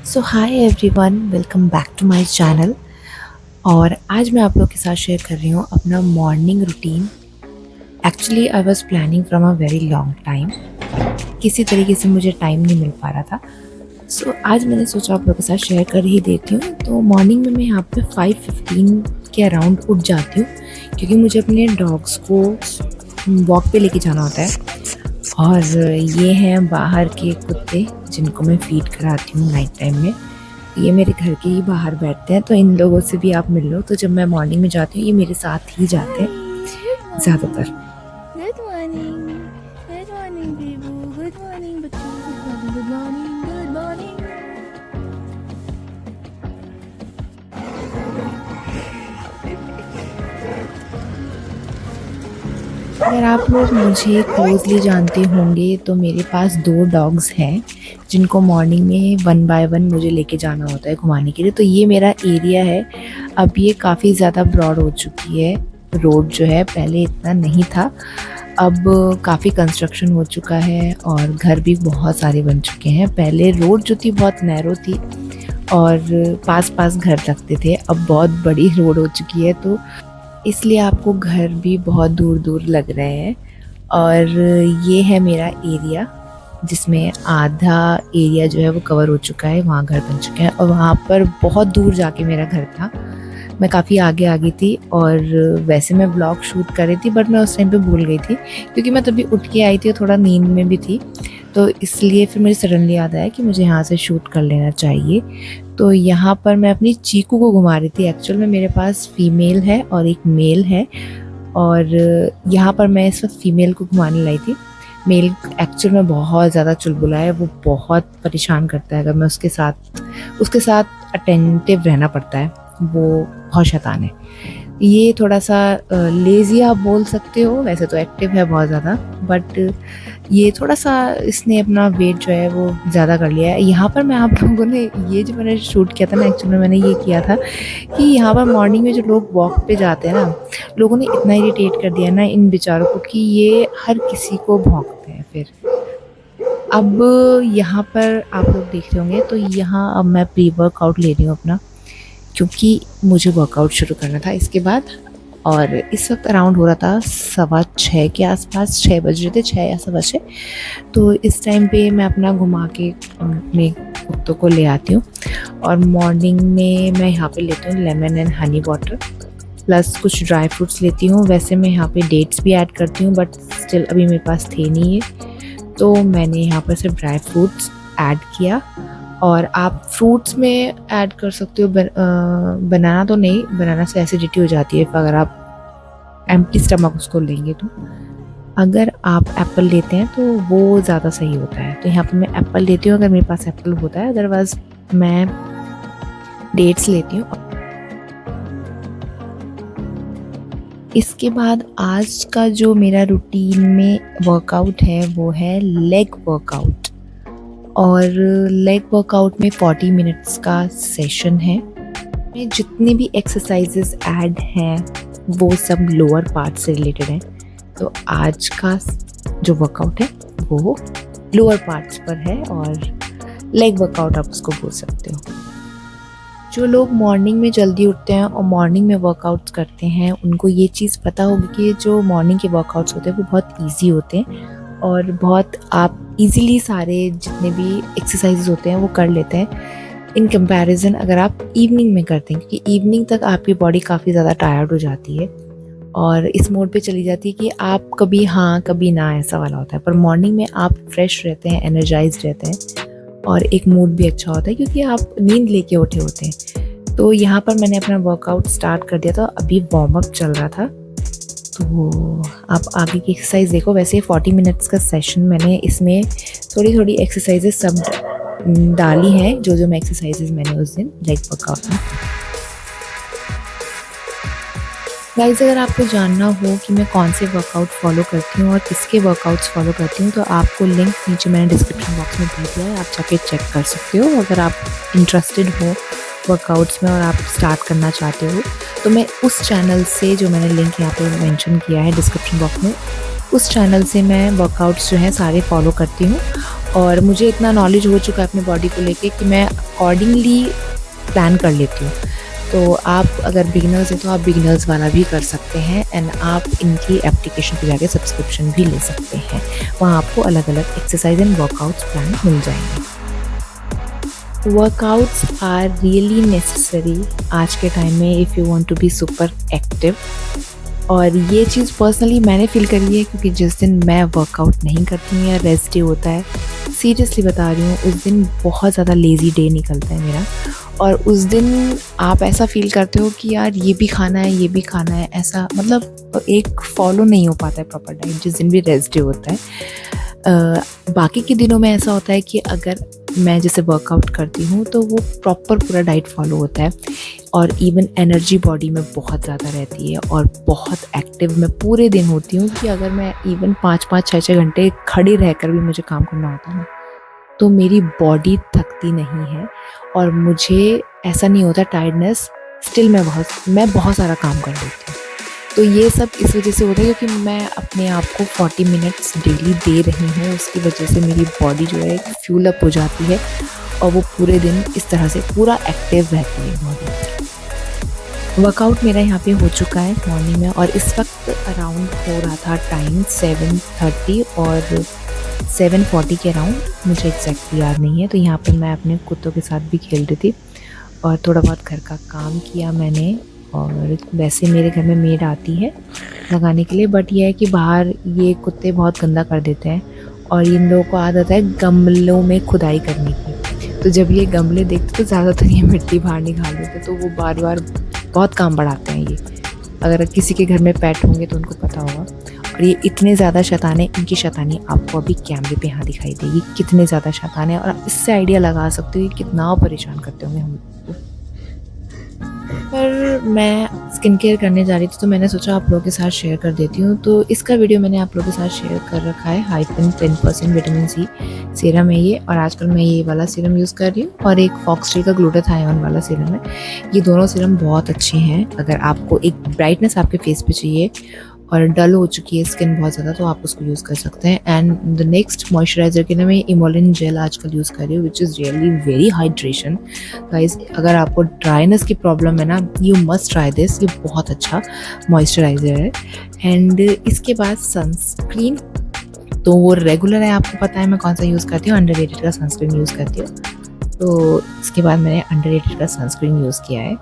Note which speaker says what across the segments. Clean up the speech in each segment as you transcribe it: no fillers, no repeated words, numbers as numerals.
Speaker 1: So hi everyone, welcome back to my channel. और आज मैं आप लोग के साथ शेयर कर रही हूँ अपना morning routine. Actually I was planning from a very long time, किसी तरीके से मुझे टाइम नहीं मिल पा रहा था। सो आज मैंने सोचा आप लोग के साथ शेयर कर ही देती हूँ। तो मॉर्निंग में मैं यहाँ पे 5:15 के अराउंड उठ जाती हूँ, क्योंकि मुझे अपने डॉग्स को वॉक पे लेके जाना होता है। और ये हैं बाहर के कुत्ते जिनको मैं फीड कराती हूँ नाइट टाइम में। ये मेरे घर के ही बाहर बैठते हैं, तो इन लोगों से भी आप मिल लो। तो जब मैं मॉर्निंग में जाती हूँ ये मेरे साथ ही जाते हैं
Speaker 2: Good
Speaker 1: ज़्यादातर।
Speaker 2: morning. Good morning. Good morning, Bibu. Good morning, Batu. Good morning. Good morning. Good morning.
Speaker 1: अगर आप लोग मुझे क्लोजली जानते होंगे तो मेरे पास 2 डॉग्स हैं जिनको मॉर्निंग में वन बाय वन मुझे लेके जाना होता है घुमाने के लिए। तो ये मेरा एरिया है। अब ये काफ़ी ज़्यादा ब्रॉड हो चुकी है। रोड जो है पहले इतना नहीं था, अब काफ़ी कंस्ट्रक्शन हो चुका है और घर भी बहुत सारे बन चुके हैं। पहले रोड जो थी बहुत नैरो थी और पास पास घर लगते थे, अब बहुत बड़ी रोड हो चुकी है, तो इसलिए आपको घर भी बहुत दूर दूर लग रहे हैं। और ये है मेरा एरिया जिसमें आधा एरिया जो है वो कवर हो चुका है, वहाँ घर बन चुके हैं। और वहाँ पर बहुत दूर जाके मेरा घर था, मैं काफ़ी आगे आ गई थी। और वैसे मैं ब्लॉग शूट कर रही थी, बट मैं उस टाइम पे भूल गई थी, क्योंकि मैं तभी उठ के आई थी और थोड़ा नींद में भी थी। तो इसलिए फिर मुझे सडनली याद आया कि मुझे यहाँ से शूट कर लेना चाहिए। तो यहाँ पर मैं अपनी चीकू को घुमा रही थी। एक्चुअल में मेरे पास फीमेल है और एक मेल है, और यहाँ पर मैं इस वक्त फीमेल को घुमाने लाई थी। मेल एक्चुअल में बहुत ज़्यादा चुलबुला है, वो बहुत परेशान करता है। अगर मैं उसके साथ अटेंटिव रहना पड़ता है, वो बहुत शैतान है। ये थोड़ा सा लेज़ी आप बोल सकते हो, वैसे तो एक्टिव है बहुत ज़्यादा, बट ये थोड़ा सा इसने अपना वेट जो है वो ज़्यादा कर लिया है। यहाँ पर मैं आप लोगों ने ये जो मैंने शूट किया था ना, एक्चुअली मैंने ये किया था कि यहाँ पर मॉर्निंग में जो लोग वॉक पे जाते हैं ना, लोगों ने इतना इरिटेट कर दिया ना इन बेचारों को कि ये हर किसी को भौंकते हैं। फिर अब यहाँ पर आप लोग देख रहे होंगे, तो यहाँ अब मैं प्री वर्कआउट ले रही हूँ अपना, क्योंकि मुझे वर्कआउट शुरू करना था इसके बाद। और इस वक्त अराउंड हो रहा था 6:15 के आसपास, 6 बज रहे थे, 6 या 6:15। तो इस टाइम पे मैं अपना घुमा के अपने कुत्तों को ले आती हूँ। और मॉर्निंग में मैं यहाँ पे लेती हूँ lemon and honey water, plus कुछ ड्राई फ्रूट्स लेती हूँ। वैसे मैं यहाँ पे डेट्स भी ऐड करती हूँ, बट स्टिल अभी मेरे पास थे नहीं है, तो मैंने यहाँ पर सिर्फ ड्राई फ्रूट्स ऐड किया। और आप फ्रूट्स में ऐड कर सकते हो बनाना तो नहीं, बनाना से एसिडिटी हो जाती है अगर आप एम्प्टी स्टमक उसको लेंगे। तो अगर आप एप्पल लेते हैं तो वो ज़्यादा सही होता है। तो यहाँ पर मैं एप्पल लेती हूँ अगर मेरे पास एप्पल होता है, अदरवाइज मैं डेट्स लेती हूँ। इसके बाद आज का जो मेरा रूटीन में वर्कआउट है वो है लेग वर्कआउट। और लेग वर्कआउट में 40 मिनट्स का सेशन है। में जितने भी एक्सरसाइजेस ऐड हैं वो सब लोअर पार्ट से रिलेटेड हैं। तो आज का जो वर्कआउट है वो लोअर पार्ट्स पर है, और लेग वर्कआउट आप उसको बोल सकते हो। जो लोग मॉर्निंग में जल्दी उठते हैं और मॉर्निंग में वर्कआउट्स करते हैं, उनको ये चीज़ पता होगी कि जो मॉर्निंग के वर्कआउट्स होते हैं वो बहुत ईजी होते हैं, और बहुत आप इजीली सारे जितने भी एक्सरसाइजेज होते हैं वो कर लेते हैं इन कंपैरिजन अगर आप इवनिंग में करते हैं, क्योंकि इवनिंग तक आपकी बॉडी काफ़ी ज़्यादा टायर्ड हो जाती है और इस मोड पे चली जाती है कि आप कभी हाँ कभी ना ऐसा वाला होता है। पर मॉर्निंग में आप फ्रेश रहते हैं, एनर्जाइज रहते हैं, और एक मूड भी अच्छा होता है क्योंकि आप नींद लेके उठे होते हैं। तो यहाँ पर मैंने अपना वर्कआउट स्टार्ट कर दिया था, अभी वार्म अप चल रहा था। तो आप आगे की एक्सरसाइज देखो। वैसे 40 मिनट्स का सेशन मैंने इसमें थोड़ी थोड़ी एक्सरसाइजेज सब डाली हैं, जो मैं एक्सरसाइजेज मैंने उस दिन लेग वर्कआउट में। गाइस, अगर आपको जानना हो कि मैं कौन से वर्कआउट फॉलो करती हूँ और किसके वर्कआउट्स फॉलो करती हूँ, तो आपको लिंक नीचे मैंने डिस्क्रिप्शन बॉक्स में दे दिया है, आप जाके चेक कर सकते हो। अगर आप इंटरेस्टेड हो वर्कआउट्स में और आप स्टार्ट करना चाहते हो, तो मैं उस चैनल से, जो मैंने लिंक यहाँ पे मेंशन किया है डिस्क्रिप्शन बॉक्स में, उस चैनल से मैं वर्कआउट्स जो हैं सारे फॉलो करती हूँ। और मुझे इतना नॉलेज हो चुका है अपने बॉडी को लेके कि मैं अकॉर्डिंगली प्लान कर लेती हूँ। तो आप अगर बिगिनर्स हैं तो आप बिगिनर्स वाला भी कर सकते हैं एंड आप इनकी एप्लीकेशन पे जाके सब्सक्रिप्शन भी ले सकते हैं। वहाँ आपको अलग अलग एक्सरसाइज एंड वर्कआउट्स प्लान मिल जाएंगे। वर्कआउट्स आर रियली नेसेसरी आज के टाइम में if you want to be super active. और ये चीज़ पर्सनली मैंने फील करी है क्योंकि जिस दिन मैं वर्कआउट नहीं करती हूँ या रेस्ट डे होता है, सीरियसली बता रही हूँ, उस दिन बहुत ज़्यादा लेज़ी डे निकलता है मेरा। और उस दिन आप ऐसा फील करते हो कि यार ये भी खाना है, ये भी खाना है, ऐसा मतलब एक फॉलो नहीं हो पाता है प्रॉपर डाइट जिस दिन भी रेस्ट डे होता है। बाकी के दिनों में ऐसा होता है कि अगर मैं जैसे वर्कआउट करती हूँ तो वो प्रॉपर पूरा डाइट फॉलो होता है और इवन एनर्जी बॉडी में बहुत ज़्यादा रहती है और बहुत एक्टिव मैं पूरे दिन होती हूँ कि अगर मैं इवन 5-5, 6-6 घंटे खड़ी रहकर भी मुझे काम करना होता है तो मेरी बॉडी थकती नहीं है और मुझे ऐसा नहीं होता टायर्डनेस। स्टिल मैं बहुत सारा काम कर लेती हूँ। तो ये सब इस वजह से होता है क्योंकि मैं अपने आप को 40 मिनट्स डेली दे रही हूँ। उसकी वजह से मेरी बॉडी जो है फ्यूल अप हो जाती है और वो पूरे दिन इस तरह से पूरा एक्टिव रहती है बॉडी। वर्कआउट मेरा यहाँ पे हो चुका है मॉर्निंग में और इस वक्त अराउंड हो रहा था टाइम 7:30 और 7:40 के अराउंड, मुझे एग्जैक्टली याद नहीं है। तो यहाँ पर मैं अपने कुत्तों के साथ भी खेल रही थी और थोड़ा बहुत घर का काम किया मैंने। और वैसे मेरे घर में मेड आती है लगाने के लिए, बट ये है कि बाहर ये कुत्ते बहुत गंदा कर देते हैं और इन लोगों को आदत है गमलों में खुदाई करने की। तो जब ये गमले देखते तो ज़्यादातर ये मिट्टी बाहर निकाल देते, तो वो बार बार बहुत काम बढ़ाते हैं ये। अगर किसी के घर में पेट होंगे तो उनको पता होगा। और ये इतने ज़्यादा शैतान है, इनकी शैतानी आपको अभी कैमरे पे यहाँ दिखाई देगी कितने ज़्यादा शैतान है। और आप इससे आइडिया लगा सकते हो कि कितना परेशान करते होंगे हम। पर मैं स्किन केयर करने जा रही थी तो मैंने सोचा आप लोगों के साथ शेयर कर देती हूँ। तो इसका वीडियो मैंने आप लोगों के साथ शेयर कर रखा है। हाइपिन 10% विटामिन सी सीरम है ये, और आजकल मैं ये वाला सीरम यूज़ कर रही हूँ और एक फॉक्सटेल का ग्लूटाथायोन वाला सीरम है। ये दोनों सीरम बहुत अच्छे हैं अगर आपको एक ब्राइटनेस आपके फेस पे चाहिए और डल हो चुकी है स्किन बहुत ज़्यादा तो आप उसको यूज़ कर सकते हैं। एंड द नेक्स्ट मॉइस्चराइज़र के लिए मैं इमोलिन जेल आजकल यूज़ कर रही हूँ which is really very hydration. Guys अगर आपको ड्राइनेस की प्रॉब्लम है ना, यू मस्ट ट्राई दिस, ये बहुत अच्छा मॉइस्चराइज़र है। एंड इसके बाद सनस्क्रीन, तो वो रेगुलर है, आपको पता है मैं कौन सा यूज़ करती हूँ, अंडररेटेड का सनस्क्रीन यूज़ करती हूँ। तो इसके बाद मैंने अंडररेटेड का सनस्क्रीन यूज़ किया है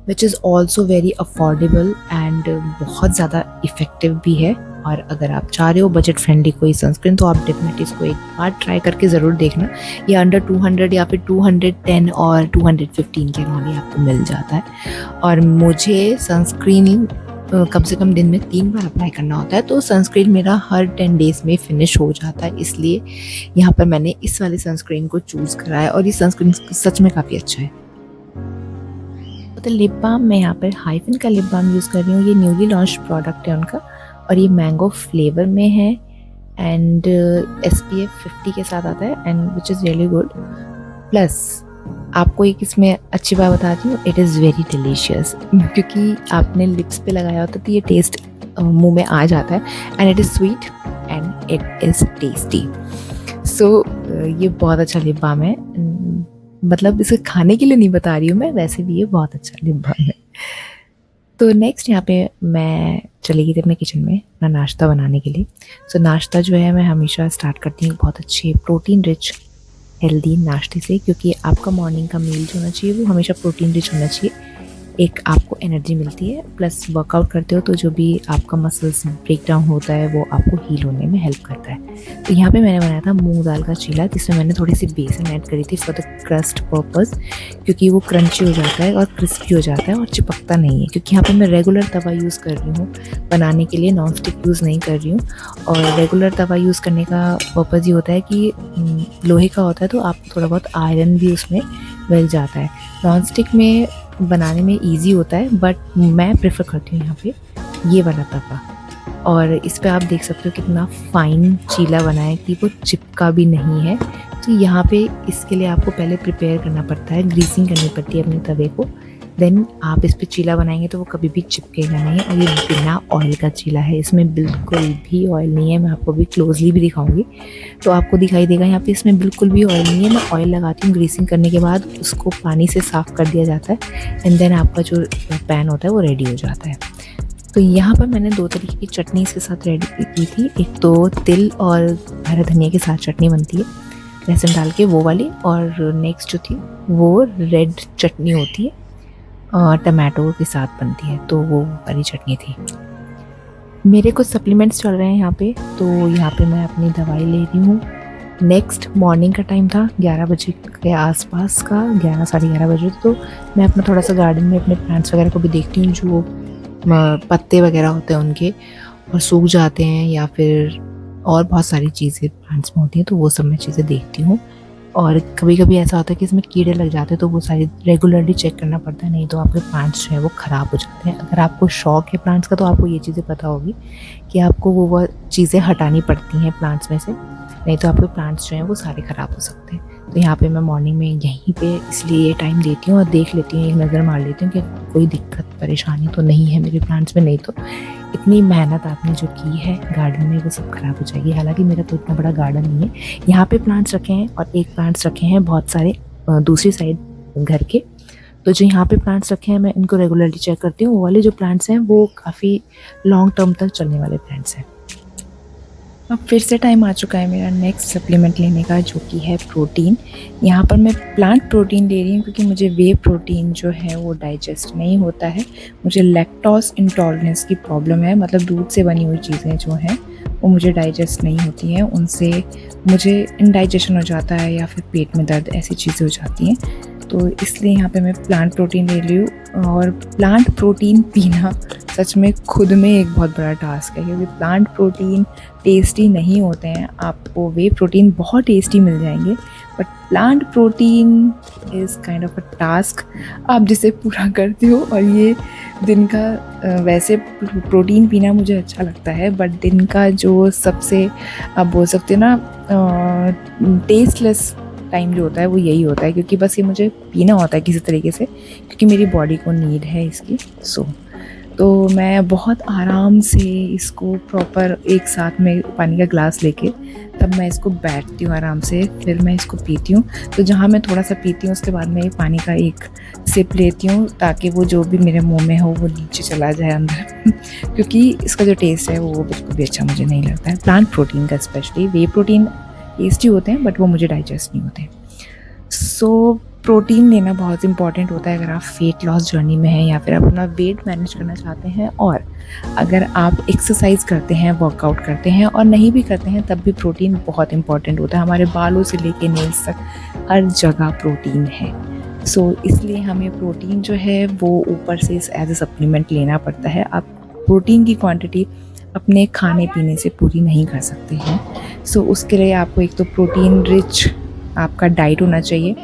Speaker 1: which is also very affordable and बहुत ज़्यादा इफ़ेक्टिव भी है। और अगर आप चाह रहे हो बजट फ्रेंडली कोई सनस्क्रीन तो आप डेफिनेटली इसको एक बार ट्राई करके ज़रूर देखना। ये अंडर 200 या फिर 210 और 215 के अराउंड आपको मिल जाता है। और मुझे सनस्क्रीन कम से कम दिन में 3 बार अप्लाई करना होता है, तो सनस्क्रीन मेरा हर 10 डेज़ में फिनिश हो जाता है। इसलिए यहाँ पर मैंने इस वाले सनस्क्रीन को चूज़ करा है और ये सनस्क्रीन सच में काफ़ी अच्छा है। तो लिप बाम, मैं यहाँ पर हाइफिन का लिप बाम यूज़ कर रही हूँ। ये न्यूली लॉन्च प्रोडक्ट है उनका और ये मैंगो फ्लेवर में है एंड SPF 50 के साथ आता है and which is really good. Plus आपको एक इसमें अच्छी बात बताती हूँ, इट इज़ वेरी डिलीशियस, क्योंकि आपने लिप्स पे लगाया होता तो ये टेस्ट मुंह में आ जाता है and it is sweet and it is tasty. So ये बहुत अच्छा लिप बाम है, मतलब इसे खाने के लिए नहीं बता रही हूँ मैं, वैसे भी ये बहुत अच्छा लिप बाम है। तो नेक्स्ट यहाँ पे मैं चली गई थी अपने किचन में अपना नाश्ता बनाने के लिए। सो नाश्ता जो है मैं हमेशा स्टार्ट करती हूँ बहुत अच्छे प्रोटीन रिच हेल्दी नाश्ते से, क्योंकि आपका मॉर्निंग का मील जो होना चाहिए वो हमेशा प्रोटीन रिच होना चाहिए। एक आपको एनर्जी मिलती है, प्लस वर्कआउट करते हो तो जो भी आपका मसल्स ब्रेक डाउन होता है वो आपको हील होने में हेल्प करता है। तो यहाँ पे मैंने बनाया था मूंग दाल का चीला, जिसमें मैंने थोड़ी सी बेसन ऐड करी थी फॉर द क्रस्ट पर्पस, क्योंकि वो क्रंची हो जाता है और क्रिस्पी हो जाता है और चिपकता नहीं है। क्योंकि यहाँ पे मैं रेगुलर तवा यूज़ कर रही हूँ बनाने के लिए, नॉन स्टिक यूज़ नहीं कर रही हूँ। और रेगुलर तवा यूज़ करने का पर्पज़ ये होता है कि लोहे का होता है तो आपको थोड़ा बहुत आयरन भी उसमें मिल जाता है। नॉन स्टिक में बनाने में इजी होता है, बट मैं प्रेफर करती हूँ यहाँ पे ये वाला तवा। और इस पे आप देख सकते हो कितना फाइन चीला बना है कि वो चिपका भी नहीं है। तो यहाँ पे इसके लिए आपको पहले प्रिपेयर करना पड़ता है, ग्रीसिंग करनी पड़ती है अपने तवे को देन आप इस पे चीला बनाएंगे तो वो कभी भी चिपकेगा नहीं। और ये बिना ऑयल का चीला है, इसमें बिल्कुल भी ऑयल नहीं है। मैं आपको भी क्लोजली भी दिखाऊंगी तो आपको दिखाई देगा यहाँ पे इसमें बिल्कुल भी ऑयल नहीं है। मैं ऑयल लगाती हूँ, ग्रीसिंग करने के बाद उसको पानी से साफ़ कर दिया जाता है एंड देन आपका जो पैन होता है वो रेडी हो जाता है। तो यहाँ पर मैंने 2 तरीके की चटनी इसके साथ रेडी की थी। एक तो तिल और हरा धनिया के साथ चटनी बनती है लहसुन डाल के, वो वाली। और नेक्स्ट जो थी वो रेड चटनी होती है, टमाटो के साथ बनती है, तो वो वाली चटनी थी। मेरे कुछ सप्लीमेंट्स चल रहे हैं यहाँ पे, तो यहाँ पे मैं अपनी दवाई ले रही हूँ। नेक्स्ट मॉर्निंग का टाइम था 11 बजे के आसपास का, 11 साढ़े 11 बजे। तो मैं अपना थोड़ा सा गार्डन में अपने प्लांट्स वगैरह को भी देखती हूँ, जो पत्ते वगैरह होते हैं उनके और सूख जाते हैं, या फिर और बहुत सारी चीज़ें प्लांट्स में होती हैं, तो वो सब मैं चीज़ें देखती हूँ। और कभी कभी ऐसा होता है कि इसमें कीड़े लग जाते हैं, तो वो सारी रेगुलरली चेक करना पड़ता है, नहीं तो आपके प्लांट्स जो है वो ख़राब हो जाते हैं। अगर आपको शौक है प्लांट्स का तो आपको ये चीज़ें पता होगी कि आपको वो चीज़ें हटानी पड़ती हैं प्लांट्स में से, नहीं तो आपके प्लांट्स जो हैं वो सारे ख़राब हो सकते हैं। तो यहाँ पे मैं मॉर्निंग में यहीं पे इसलिए ये टाइम देती हूँ और देख लेती हूँ, एक नज़र मार लेती हूँ कि कोई दिक्कत परेशानी तो नहीं है मेरे प्लांट्स में, नहीं तो इतनी मेहनत आपने जो की है गार्डन में वो सब खराब हो जाएगी। हालांकि मेरा तो इतना बड़ा गार्डन नहीं है। यहाँ पे प्लांट्स रखे हैं और एक प्लांट्स रखे हैं बहुत सारे दूसरी साइड घर के। तो जो यहाँ पे प्लांट्स रखे हैं मैं इनको रेगुलरली चेक करती हूँ। वो वाले जो प्लांट्स हैं वो काफ़ी लॉन्ग टर्म तक चलने वाले प्लांट्स हैं। अब फिर से टाइम आ चुका है मेरा नेक्स्ट सप्लीमेंट लेने का, जो कि है प्रोटीन। यहाँ पर मैं प्लांट प्रोटीन ले रही हूँ क्योंकि मुझे वे प्रोटीन जो है वो डाइजेस्ट नहीं होता है। मुझे लैक्टोज इंटॉलरेंस की प्रॉब्लम है, मतलब दूध से बनी हुई चीज़ें जो हैं वो मुझे डाइजेस्ट नहीं होती हैं, उनसे मुझे इंडाइजेशन हो जाता है या फिर पेट में दर्द, ऐसी चीज़ें हो जाती हैं। तो इसलिए यहाँ पे मैं प्लांट प्रोटीन ले रही हूँ। और प्लांट प्रोटीन पीना सच में खुद में एक बहुत बड़ा टास्क है, क्योंकि प्लांट प्रोटीन टेस्टी नहीं होते हैं। आपको वे प्रोटीन बहुत टेस्टी मिल जाएंगे, but plant protein is kind of a task आप जिसे पूरा करते हो। और ये दिन का वैसे प्रोटीन पीना मुझे अच्छा लगता है, बट दिन का जो सबसे आप बोल सकते हो ना टेस्टलेस टाइम जो होता है वो यही होता है, क्योंकि बस ये मुझे पीना होता है किसी तरीके से, क्योंकि मेरी बॉडी को नीड है इसकी। तो मैं बहुत आराम से इसको प्रॉपर एक साथ में पानी का ग्लास लेके तब मैं इसको बैठती हूँ आराम से, फिर मैं इसको पीती हूँ। तो जहाँ मैं थोड़ा सा पीती हूँ उसके बाद मैं पानी का एक सिप लेती हूँ, ताकि वो जो भी मेरे मुंह में हो वो नीचे चला जाए अंदर क्योंकि इसका जो टेस्ट है वो बिल्कुल भी अच्छा मुझे नहीं लगता है प्लांट प्रोटीन का। स्पेशली वे प्रोटीन टेस्टी होते हैं बट वो मुझे डाइजेस्ट नहीं होते। सो प्रोटीन लेना बहुत इंपॉर्टेंट होता है अगर आप वेट लॉस जर्नी में हैं या फिर अपना वेट मैनेज करना चाहते हैं, और अगर आप एक्सरसाइज करते हैं, वर्कआउट करते हैं और नहीं भी करते हैं तब भी प्रोटीन बहुत इंपॉर्टेंट होता है। हमारे बालों से लेके नेल्स तक हर जगह प्रोटीन है। सो इसलिए हमें प्रोटीन जो है वो ऊपर से एज ए सप्लीमेंट लेना पड़ता है। आप प्रोटीन की क्वांटिटी अपने खाने पीने से पूरी नहीं कर सकते हैं। सो उसके लिए आपको एक तो प्रोटीन रिच आपका डाइट होना चाहिए।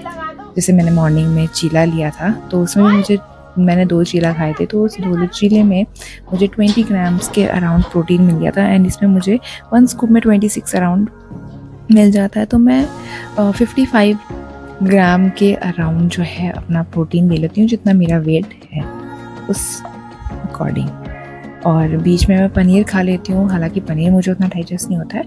Speaker 1: जैसे मैंने मॉर्निंग में चीला लिया था तो उसमें मैंने 2 चीला खाए थे, तो उस 2 चीले में मुझे 20 ग्राम्स के अराउंड प्रोटीन मिल गया था, एंड इसमें मुझे 1 स्कूप में 26 अराउंड मिल जाता है। तो मैं 55 ग्राम के अराउंड जो है अपना प्रोटीन ले लेती हूँ, जितना मेरा वेट है उस अकॉर्डिंग। और बीच में मैं पनीर खा लेती हूँ, हालांकि पनीर मुझे उतना डाइजेस्ट नहीं होता है,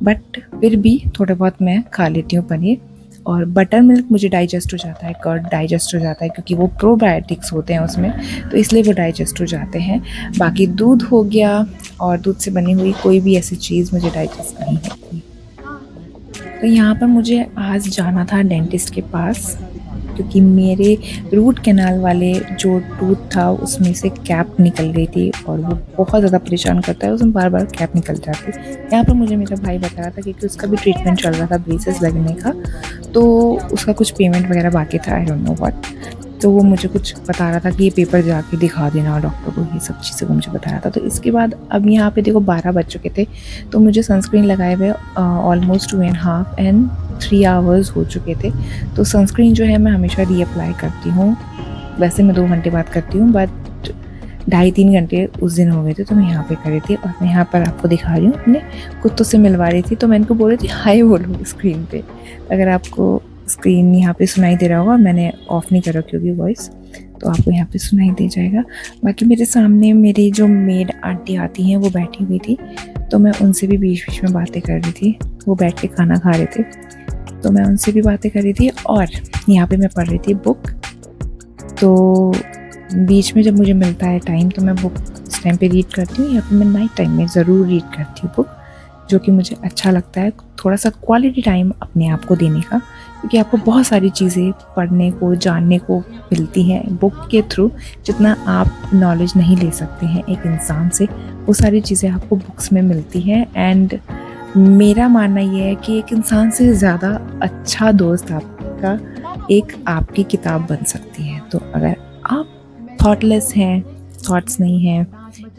Speaker 1: बट फिर भी थोड़ा बहुत मैं खा लेती हूँ पनीर। और बटर मिल्क मुझे डाइजेस्ट हो जाता है, कर्ड डाइजेस्ट हो जाता है, क्योंकि वो प्रोबायोटिक्स होते हैं उसमें, तो इसलिए वो डाइजेस्ट हो जाते हैं। बाकी दूध हो गया और दूध से बनी हुई कोई भी ऐसी चीज़ मुझे डाइजेस्ट नहीं होती। तो यहाँ पर मुझे आज जाना था डेंटिस्ट के पास, क्योंकि मेरे रूट कैनाल वाले जो टूथ था उसमें से कैप निकल गई थी और वो बहुत ज़्यादा परेशान करता है, उसमें बार बार कैप निकल जाती है। यहाँ पर मुझे मेरा भाई बता रहा था क्योंकि उसका भी ट्रीटमेंट चल रहा था ब्रेसेस लगने का, तो उसका कुछ पेमेंट वगैरह बाकी था, आई डोंट नो व्हाट। तो वो मुझे कुछ बता रहा था कि ये पेपर जाके दिखा देना डॉक्टर को, ये सब चीज़ें वो मुझे बता रहा था। तो इसके बाद अब यहाँ पे देखो 12 बज चुके थे, तो मुझे सनस्क्रीन लगाए हुए ऑलमोस्ट 2.5 एंड 3 आवर्स हो चुके थे। तो सनस्क्रीन जो है मैं हमेशा रीअप्लाई करती हूँ, वैसे मैं 2 घंटे बाद करती हूँ, बट 2.5-3 घंटे उस दिन हो गए थे तो मैं यहाँ पे कर रही थी। और मैं यहाँ पर आपको दिखा रही हूँ, अपने कुत्तों से मिलवा रही थी, तो मैं इनको बोल रही थी हाय बोलो स्क्रीन पे। अगर आपको स्क्रीन यहाँ पे सुनाई दे रहा होगा, मैंने ऑफ नहीं कर रखी होगी वॉइस, तो आपको यहाँ पे सुनाई दे जाएगा। बाकी मेरे सामने मेरी जो मेड आंटी आती हैं वो बैठी हुई थी, तो मैं उनसे भी बीच बीच में बातें कर रही थी। वो बैठ के खाना खा रहे थे, तो मैं उनसे भी बातें कर रही थी और यहाँ पे मैं पढ़ रही थी बुक। तो बीच में जब मुझे मिलता है टाइम तो मैं बुक उस टाइम पे रीड करती हूँ, या फिर मैं नाइट टाइम में ज़रूर रीड करती हूँ बुक, जो कि मुझे अच्छा लगता है थोड़ा सा क्वालिटी टाइम अपने आप को देने का, क्योंकि आपको बहुत सारी चीज़ें पढ़ने को जानने को मिलती हैं बुक के थ्रू। जितना आप नॉलेज नहीं ले सकते हैं एक इंसान से, वो सारी चीज़ें आपको बुक्स में मिलती हैं। एंड मेरा मानना ये है कि एक इंसान से ज़्यादा अच्छा दोस्त आपका एक आपकी किताब बन सकती है। तो अगर आप थॉटलेस हैं, थॉट्स नहीं हैं,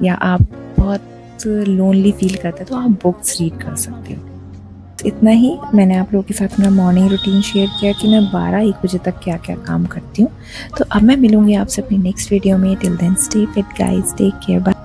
Speaker 1: या आप बहुत लोनली फील करते हैं, तो आप बुक्स रीड कर सकते हो। इतना ही मैंने आप लोगों के साथ मेरा मॉर्निंग रूटीन शेयर किया कि मैं 12-1 बजे तक क्या क्या काम करती हूँ। तो अब मैं मिलूँगी आपसे अपनी नेक्स्ट वीडियो में। Till then stay fit guys, take care, bye.